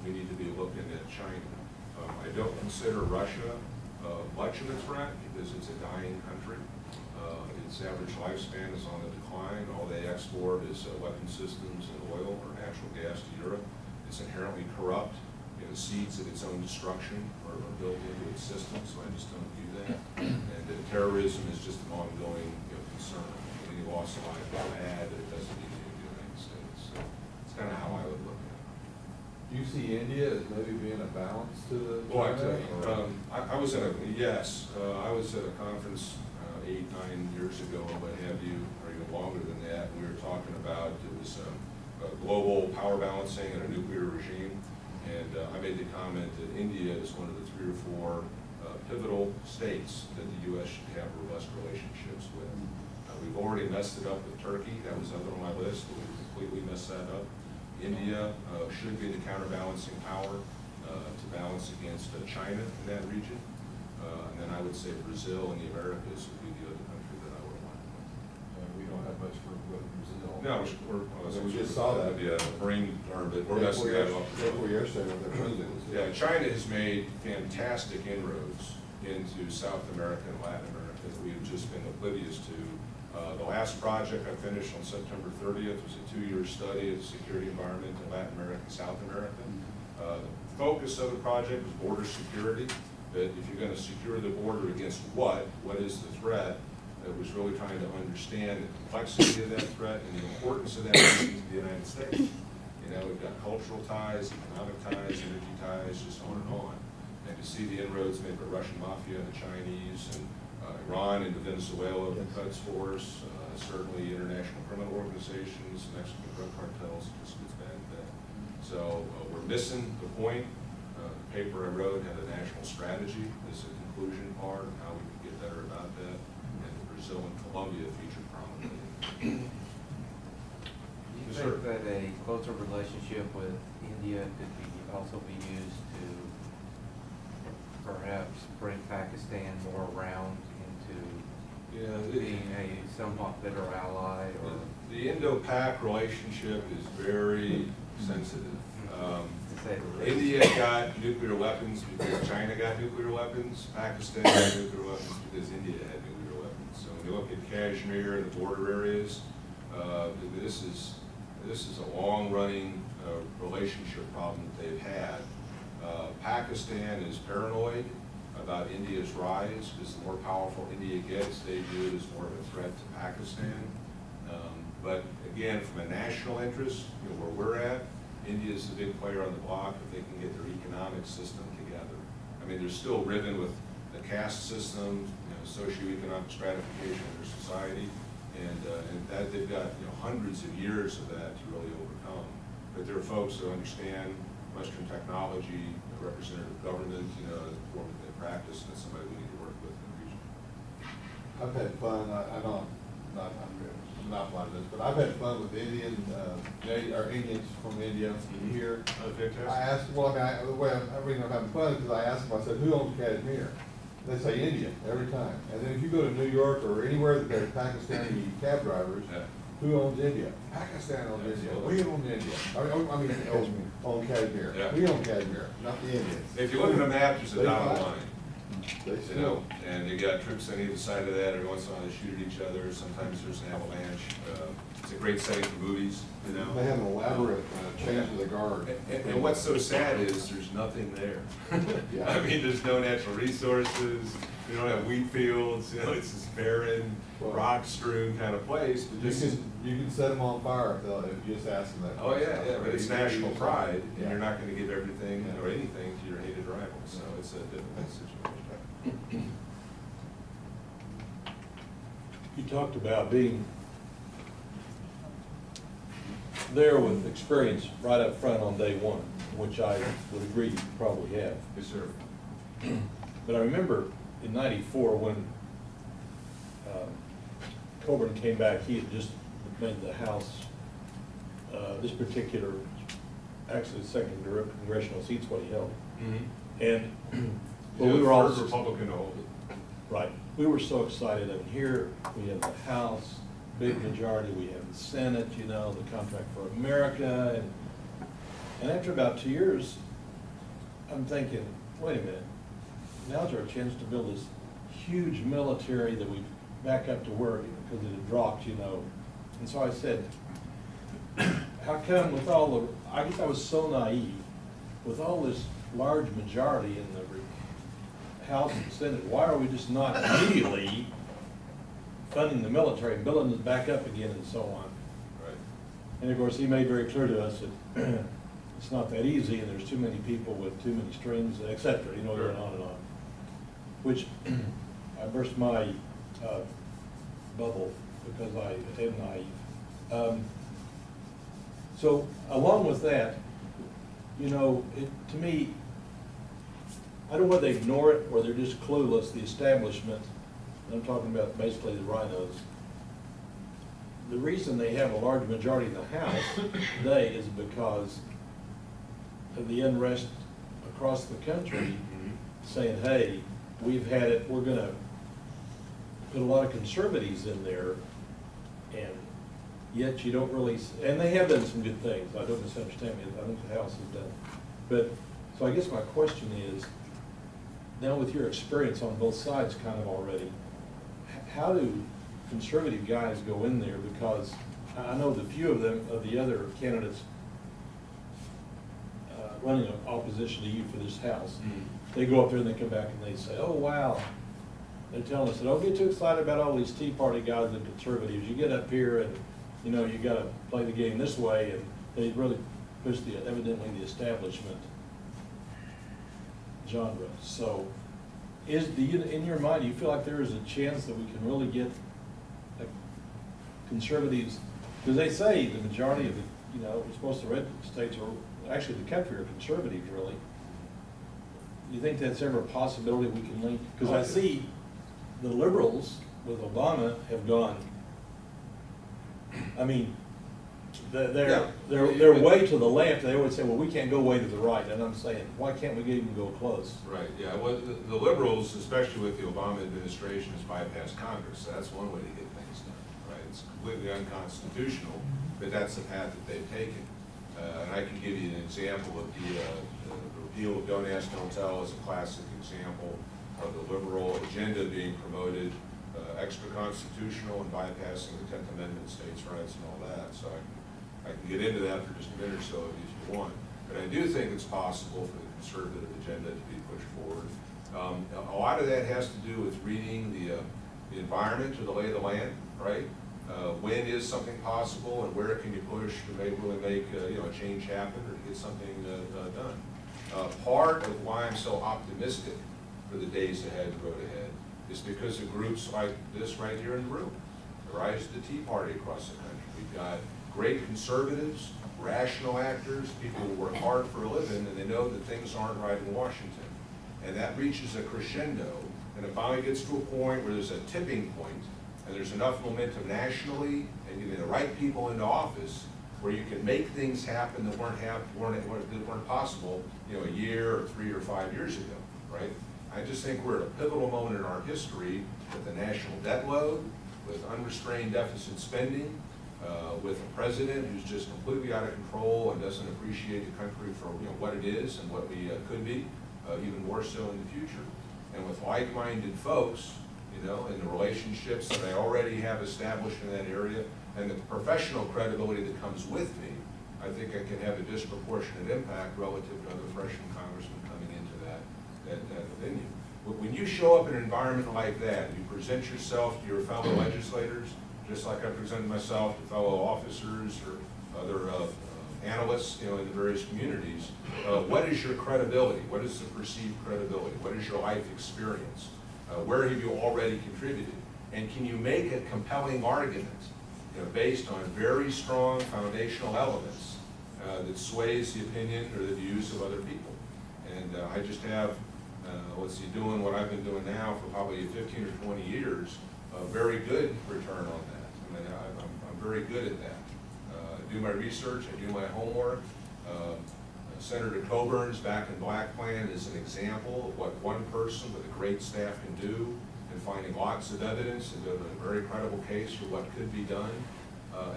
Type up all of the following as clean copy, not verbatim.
we need to be looking at China. I don't consider Russia much of a threat because it's a dying country. Its average lifespan is on the decline. All they export is weapon systems and oil or natural gas to Europe. It's inherently corrupt. The seeds of its own destruction are built into its system, so I just don't do that. And terrorism is just an ongoing concern. Any loss of life will add that it doesn't need to be the United States. So it's kind of how I would look at it. Do you see India as maybe being a balance to the Well, I was at a conference 8, 9 years ago, or what have you, or even longer than that. We were talking about it was global power balancing and a nuclear regime. And I made the comment that India is one of the 3 or 4 pivotal states that the U.S. should have robust relationships with. We've already messed it up with Turkey. That was up on my list, but we completely messed that up. India should be the counterbalancing power to balance against China in that region. And then I would say Brazil and the Americas would be the other country that I would align with. We don't have much for Brazil. No, we just saw that. That'd be a brain term, but we're messing that up. Yeah, China has made fantastic inroads into South America and Latin America that we've just been oblivious to. The last project I finished on September 30th was a 2-year study of the security environment in Latin America and South America. The focus of the project was border security, that if you're going to secure the border against what is the threat, that was really trying to understand the complexity of that threat and the importance of that region to the United States. We've got cultural ties, economic ties, energy ties, just on and on. And to see the inroads made by Russian mafia and the Chinese and Iran and Venezuela, the Quds Force, certainly international criminal organizations, Mexican drug cartels, just gets bad at that. So we're missing the point. The paper I wrote had a national strategy as a conclusion part of how we can get better about that. Brazil and Colombia feature prominently. Do you think that a closer relationship with India could also be used to perhaps bring Pakistan more around into being a somewhat better ally? Or the Indo-Pak relationship is very sensitive. India got nuclear weapons because China got nuclear weapons. Pakistan got nuclear weapons because India had nuclear weapons. So when you look at Kashmir and the border areas, this is a long-running relationship problem that they've had. Pakistan is paranoid about India's rise because the more powerful India gets, they view it as more of a threat to Pakistan. But again, from a national interest, where we're at, India is the big player on the block if they can get their economic system together. I mean, they're still riven with the caste system, socioeconomic stratification of their society, and that they've got hundreds of years of that to really overcome. But there are folks who understand Western technology, representative government, form of their practice, and that's somebody we need to work with in the region. I've had fun. I'm not like this, but I've had fun with Indians from India here. I asked, the way I'm having fun is because I asked them, I said, who owns Kashmir? They say India every time. And then if you go to New York or anywhere that there's Pakistani cab drivers, who owns India? Pakistan owns India. We own India. I mean, own Kashmir. Yeah. We own Kashmir, not the Indians. If you look at the map, there's a dotted line. They and you got troops on either side of that. Every once in a while they shoot at each other. Sometimes there's an avalanche. It's a great setting for movies. They have an elaborate change of the guard. And what's so sad is there's nothing there. I mean, there's no natural resources. We don't have wheat fields. It's this barren, rock-strewn kind of place. But you can set them on fire if you just ask them that. Oh yeah, but it's national pride, and you're not going to give everything or anything to your hated rival. So it's a difficult situation. You talked about being there with experience right up front on day one, which I would agree you probably have. Yes, sir. But I remember in '94 when Coburn came back, he had just made the House, this particular, actually the second congressional seat's what he held. Mm-hmm. And well, we were all Republican to hold it. Right. We were so excited. I mean, here we have the House, big majority. We have the Senate, the Contract for America. And after about 2 years, I'm thinking, wait a minute, now's our chance to build this huge military that we back up to where, because it had dropped, you know. And so I said, how come with all the, I guess I was so naive, with all this large majority in the House and Senate, why are we just not immediately funding the military and building it back up again and so on? Right. And of course, he made very clear to us that it's not that easy, and there's too many people with too many strings, et cetera, you know, going on and on. Which, I burst my bubble because I am naive. So along with that, you know, to me, I don't know whether they ignore it or they're just clueless, the establishment, and I'm talking about basically the rhinos. The reason they have a large majority in the House today is because of the unrest across the country saying, hey, we've had it, we're gonna put a lot of conservatives in there, and yet you don't really, and they have done some good things, I don't misunderstand me, I think the House has done. But, so I guess my question is, now with your experience on both sides kind of already, how do conservative guys go in there? Because I know the few of them, of the other candidates running in opposition to you for this House, they go up there and they come back and they say, oh wow, they're telling us, don't get too excited about all these Tea Party guys and conservatives. You get up here and, you know, you got to play the game this way, and they really push evidently the establishment genre. So, in your mind, do you feel like there is a chance that we can really get conservatives? Because they say the majority of the, you know, we're supposed to red states, or actually the country, are conservatives, really. Do you think that's ever a possibility we can link? Because I see the liberals with Obama have gone, I mean, they're way to the left. They always say, well, we can't go way to the right. And I'm saying, why can't we even go close? Right, yeah. Well, the liberals, especially with the Obama administration, has bypassed Congress. So that's one way to get things done, right? It's completely unconstitutional, but that's the path that they've taken. And I can give you an example of the repeal of Don't Ask, Don't Tell is a classic example of the liberal agenda being promoted, extra-constitutional and bypassing the 10th Amendment, states' rights and all that. So I can get into that for just a minute or so if you want. But I do think it's possible for the conservative agenda to be pushed forward. A lot of that has to do with reading the environment or the lay of the land, right? When is something possible, and where can you push to really make you know, a change happen or to get something done? Part of why I'm so optimistic for the days ahead, the road ahead, is because of groups like this right here in the room, the rise of the Tea Party across the country. We've got great conservatives, rational actors, people who work hard for a living, and they know that things aren't right in Washington. And that reaches a crescendo, and it finally gets to a point where there's a tipping point, and there's enough momentum nationally, and getting the right people into office, where you can make things happen that weren't possible, you know, a year or 3 or 5 years ago, right? I just think we're at a pivotal moment in our history with the national debt load, with unrestrained deficit spending, with a president who's just completely out of control and doesn't appreciate the country for, you know, what it is and what we could be, even more so in the future. And with like-minded folks, you know, and the relationships that I already have established in that area, and the professional credibility that comes with me, I think I can have a disproportionate impact relative to other freshman congressmen coming into that venue. But when you show up in an environment like that, you present yourself to your fellow legislators, just like I presented myself to fellow officers or other analysts, you know, in the various communities. What is your credibility? What is the perceived credibility? What is your life experience? Where have you already contributed? And can you make a compelling argument, you know, based on very strong foundational elements that sways the opinion or the views of other people? And I just have, doing what I've been doing now for probably 15 or 20 years, a very good return on that. I mean, I'm very good at that. I do my research, I do my homework. Senator Coburn's Back in Black plan is an example of what one person with a great staff can do in finding lots of evidence and building a very credible case for what could be done.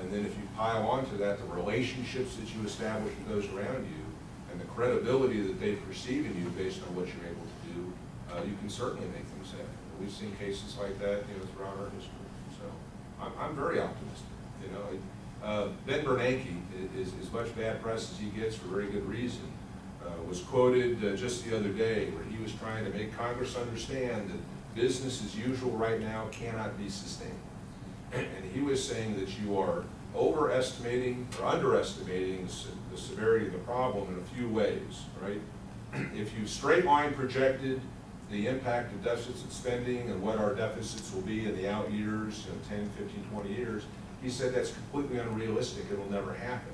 And then if you pile onto that the relationships that you establish with those around you and the credibility that they perceive in you based on what you're able to do, you can certainly make things happen. We've seen cases like that, throughout our history. So I'm very optimistic. Ben Bernanke is as much bad press as he gets for very good reason. Was quoted just the other day where he was trying to make Congress understand that business as usual right now cannot be sustained. And he was saying that you are overestimating or underestimating the severity of the problem in a few ways, right? If you straight line projected the impact of deficits and spending and what our deficits will be in the out years, 10, 15, 20 years, he said that's completely unrealistic. It'll never happen.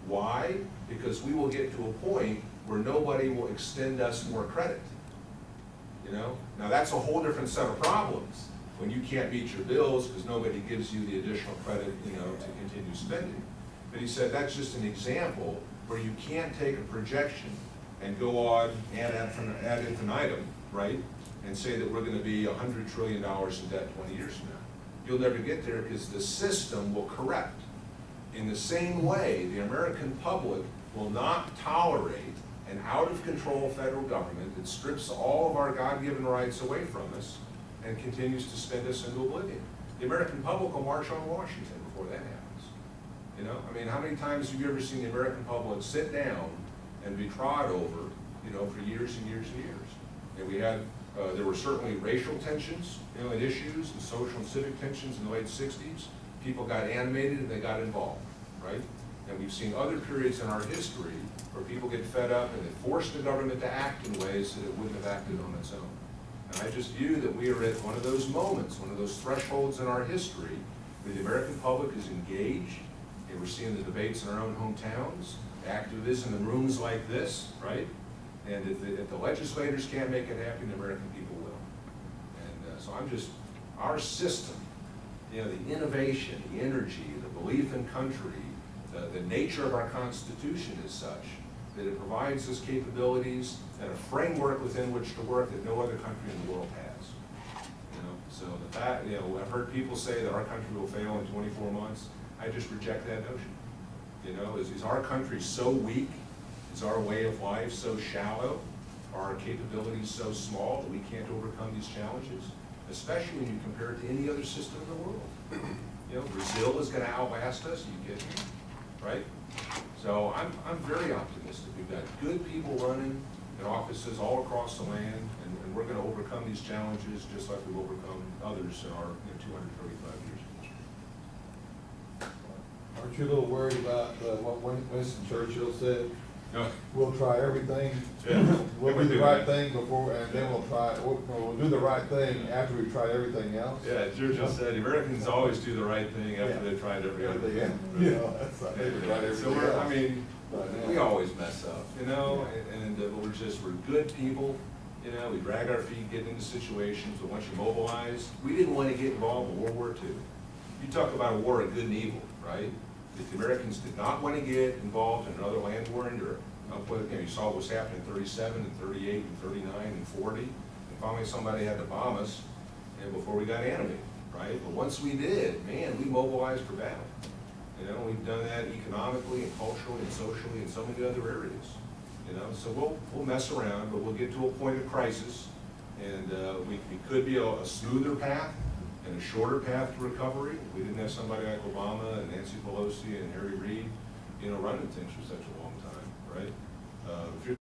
Why? Because we will get to a point where nobody will extend us more credit. Now that's a whole different set of problems when you can't meet your bills because nobody gives you the additional credit, to continue spending. But he said that's just an example where you can't take a projection and go on ad infinitum, right? And say that we're going to be $100 trillion in debt 20 years from now. You'll never get there because the system will correct. In the same way, the American public will not tolerate an out-of-control federal government that strips all of our God-given rights away from us and continues to spend us into oblivion. The American public will march on Washington before that happens. How many times have you ever seen the American public sit down and be trod over, for years and years and years? And we had, there were certainly racial tensions, and issues, and social and civic tensions in the late 60s. People got animated and they got involved, right? And we've seen other periods in our history where people get fed up and they force the government to act in ways that it wouldn't have acted on its own. And I just view that we are at one of those moments, one of those thresholds in our history where the American public is engaged, and we're seeing the debates in our own hometowns, activism in rooms like this, right? And if the legislators can't make it happen, the American people will. And so our system, the innovation, the energy, the belief in country, the nature of our Constitution is such that it provides us capabilities and a framework within which to work that no other country in the world has. So the fact, I've heard people say that our country will fail in 24 months. I just reject that notion. Is our country so weak? Is our way of life so shallow? Are our capabilities so small that we can't overcome these challenges? Especially when you compare it to any other system in the world. Brazil is going to outlast us. You kidding me? Right? So I'm very optimistic. We've got good people running in offices all across the land, and we're going to overcome these challenges just like we've overcome others in our 235 years. Aren't you a little worried about what Winston Churchill said? No. We'll try everything. Yeah. We'll do the right thing before, and then we'll do the right thing after we've tried everything else. Yeah, Churchill said Americans always do the right thing after they've tried every other thing. That's right. They've tried everything So else. we always mess up, and we're good people. We drag our feet, get into situations, but once you mobilize, we didn't want to get involved in World War II. You talk about a war of good and evil, right? If the Americans did not want to get involved in another land war in Europe, you saw what was happening in 37 and 38 and 39 and 40, and finally somebody had to bomb us before we got animated, right? But once we did, man, we mobilized for battle. We've done that economically and culturally and socially in so many other areas. So we'll mess around, but we'll get to a point of crisis, and we could be a smoother path and a shorter path to recovery. We didn't have somebody like Obama and Nancy Pelosi and Harry Reid, running things for such a long time, right?